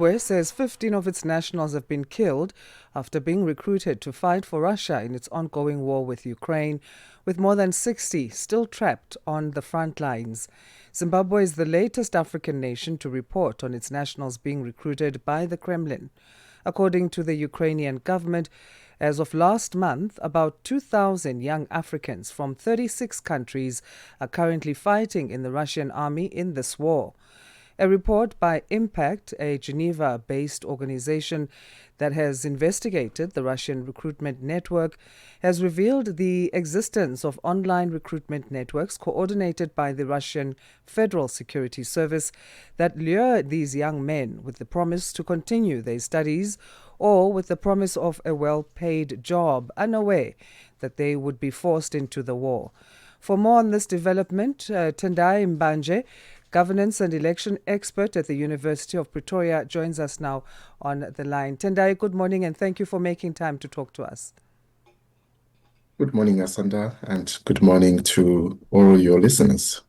Zimbabwe says 15 of its nationals have been killed after being recruited to fight for Russia in its ongoing war with Ukraine, with more than 60 still trapped on the front lines. Zimbabwe is the latest African nation to report on its nationals being recruited by the Kremlin. According to the Ukrainian government, as of last month, about 2,000 young Africans from 36 countries are currently fighting in the Russian army in this war. A report by Inpact, a Geneva-based organization that has investigated the Russian recruitment network, has revealed the existence of online recruitment networks coordinated by the Russian Federal Security Service that lure these young men with the promise to continue their studies or with the promise of a well-paid job, unaware that they would be forced into the war. For more on this development, Tendai Mbanje, governance and election expert at the University of Pretoria, joins us now on the line. Tendai, good morning and thank you for making time to talk to us. Good morning, Asanda, and good morning to all your listeners.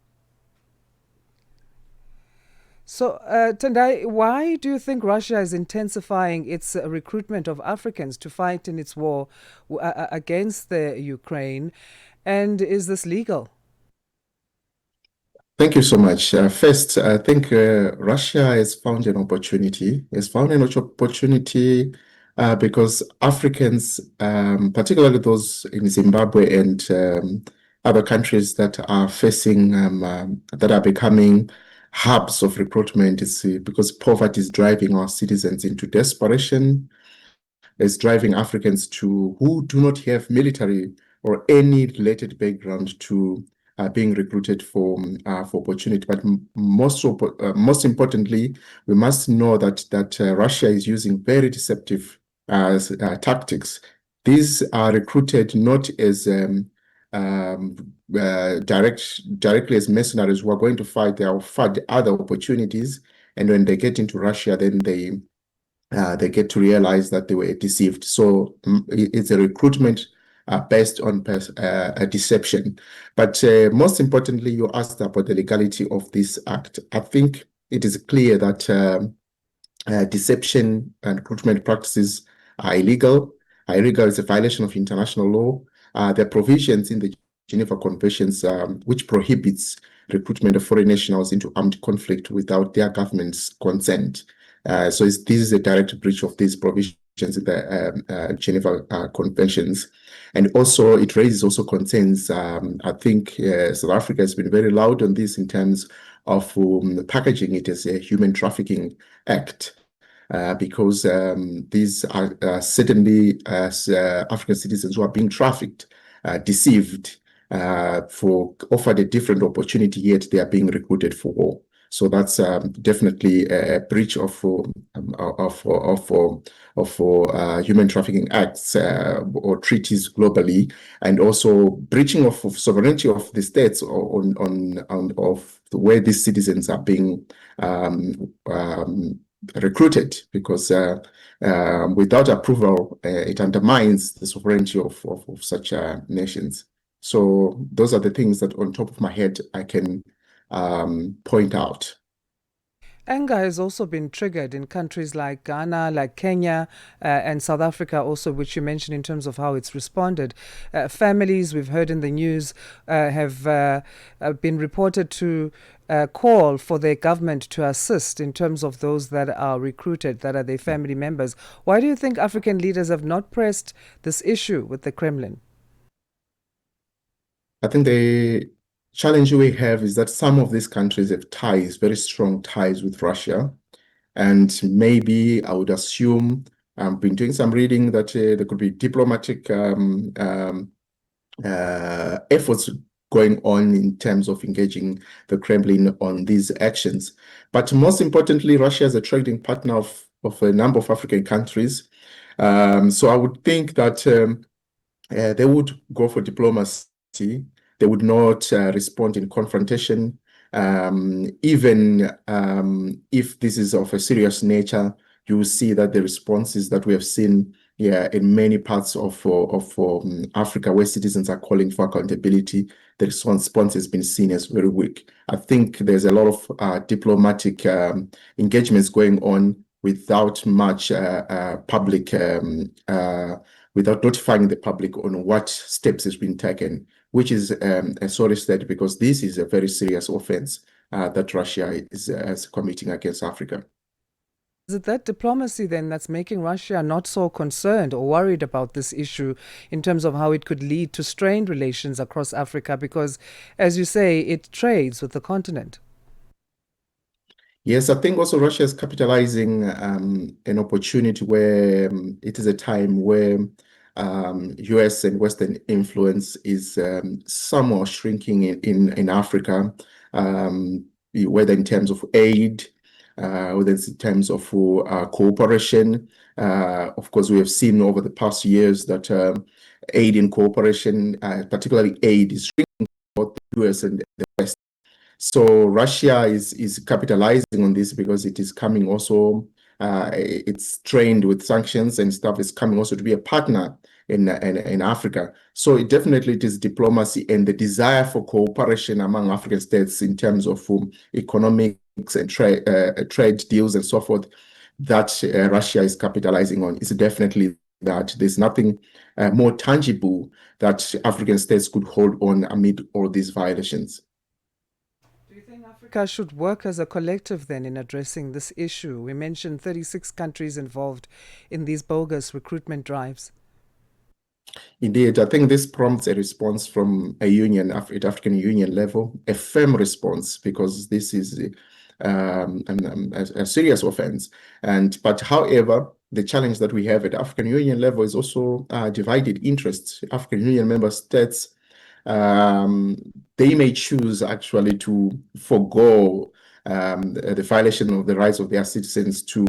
So, Tendai, why do you think Russia is intensifying its recruitment of Africans to fight in its war against the Ukraine? And is this legal? Thank you so much. First, I think Russia has found an opportunity. Because Africans, particularly those in Zimbabwe and other countries that are facing, that are becoming hubs of recruitment, is because poverty is driving our citizens into desperation. It's driving Africans who do not have military or any related background to being recruited for opportunity. But most importantly, we must know that Russia is using very deceptive tactics. These are recruited not as directly as mercenaries who are going to fight. They are offered other opportunities, and when they get into Russia, then they get to realize that they were deceived. So it's a recruitment based on a deception. But most importantly, you asked about the legality of this act. I think it is clear that deception and recruitment practices are illegal. Illegal is a violation of international law. There are provisions in the Geneva Conventions which prohibits recruitment of foreign nationals into armed conflict without their government's consent. So this is a direct breach of these provisions in the Geneva Conventions. And also, it raises also concerns. I think South Africa has been very loud on this in terms of packaging it as a human trafficking act. Because these are certainly African citizens who are being trafficked, deceived, offered a different opportunity, yet they are being recruited for war. So that's definitely a breach of human trafficking acts or treaties globally, and also breaching of sovereignty of the states of where these citizens are being recruited, because without approval, it undermines the sovereignty of such nations. So those are the things that on top of my head I can point out. Anger has also been triggered in countries like Ghana, like Kenya, and South Africa also, which you mentioned in terms of how it's responded. Families, we've heard in the news, have been reported to call for their government to assist in terms of those that are recruited, that are their family members. Why do you think African leaders have not pressed this issue with the Kremlin? I think the challenge we have is that some of these countries have ties, very strong ties with Russia. And maybe I would assume, I've been doing some reading, that there could be diplomatic efforts going on in terms of engaging the Kremlin on these actions. But most importantly, Russia is a trading partner of a number of African countries. So I would think that they would go for diplomacy. They would not respond in confrontation, even if this is of a serious nature. You will see that the responses that we have seen in many parts of Africa, where citizens are calling for accountability, the response has been seen as very weak. I think there's a lot of diplomatic engagements going on without much public, without notifying the public on what steps has been taken, which is a sorry state because this is a very serious offense that Russia is committing against Africa. Is it that diplomacy then that's making Russia not so concerned or worried about this issue in terms of how it could lead to strained relations across Africa? Because, as you say, it trades with the continent. Yes, I think also Russia is capitalizing an opportunity where it is a time where US and Western influence is somewhat shrinking in Africa, whether in terms of aid, whether it's in terms of cooperation. Of course, we have seen over the past years that aid and cooperation, particularly aid, is shrinking both the US and the West. So Russia is capitalizing on this because it is coming also, it's trained with sanctions and stuff, is coming also to be a partner in Africa. So it is diplomacy and the desire for cooperation among African states in terms of economics and trade deals and so forth that Russia is capitalizing on. It's definitely that there's nothing more tangible that African states could hold on amid all these violations. Do you think Africa should work as a collective then in addressing this issue? We mentioned 36 countries involved in these bogus recruitment drives. Indeed, I think this prompts a response from a union, at African Union level, a firm response, because this is a serious offense. But however, the challenge that we have at African Union level is also divided interests. African Union member states, they may choose actually to forego the violation of the rights of their citizens to,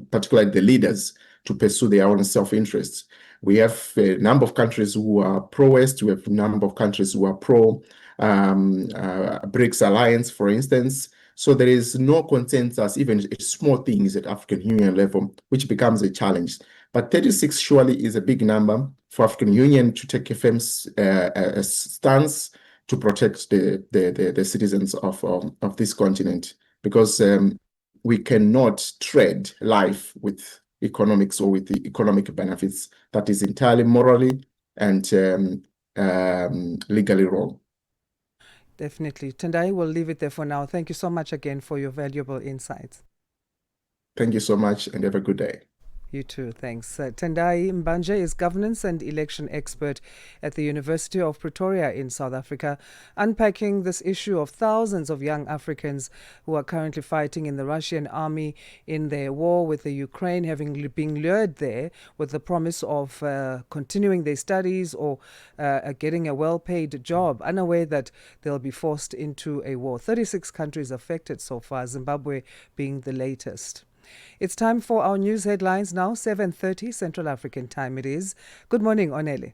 particularly the leaders, to pursue their own self-interests. We have a number of countries who are pro-West. We have a number of countries who are pro-BRICS alliance, for instance. So there is no consensus, even small things at African Union level, which becomes a challenge. But 36 surely is a big number for African Union to take a firm stance to protect the citizens of this continent, because we cannot trade life with economics or with the economic benefits. That is entirely morally and legally wrong. Definitely. Tendai, we'll leave it there for now. Thank you so much again for your valuable insights. Thank you so much and have a good day. You too, thanks. Tendai Mbanje is governance and election expert at the University of Pretoria in South Africa, unpacking this issue of thousands of young Africans who are currently fighting in the Russian army in their war with the Ukraine, having been lured there with the promise of continuing their studies or getting a well-paid job, unaware that they'll be forced into a war. 36 countries affected so far, Zimbabwe being the latest. It's time for our news headlines now, 7:30 Central African time it is. Good morning, Onele.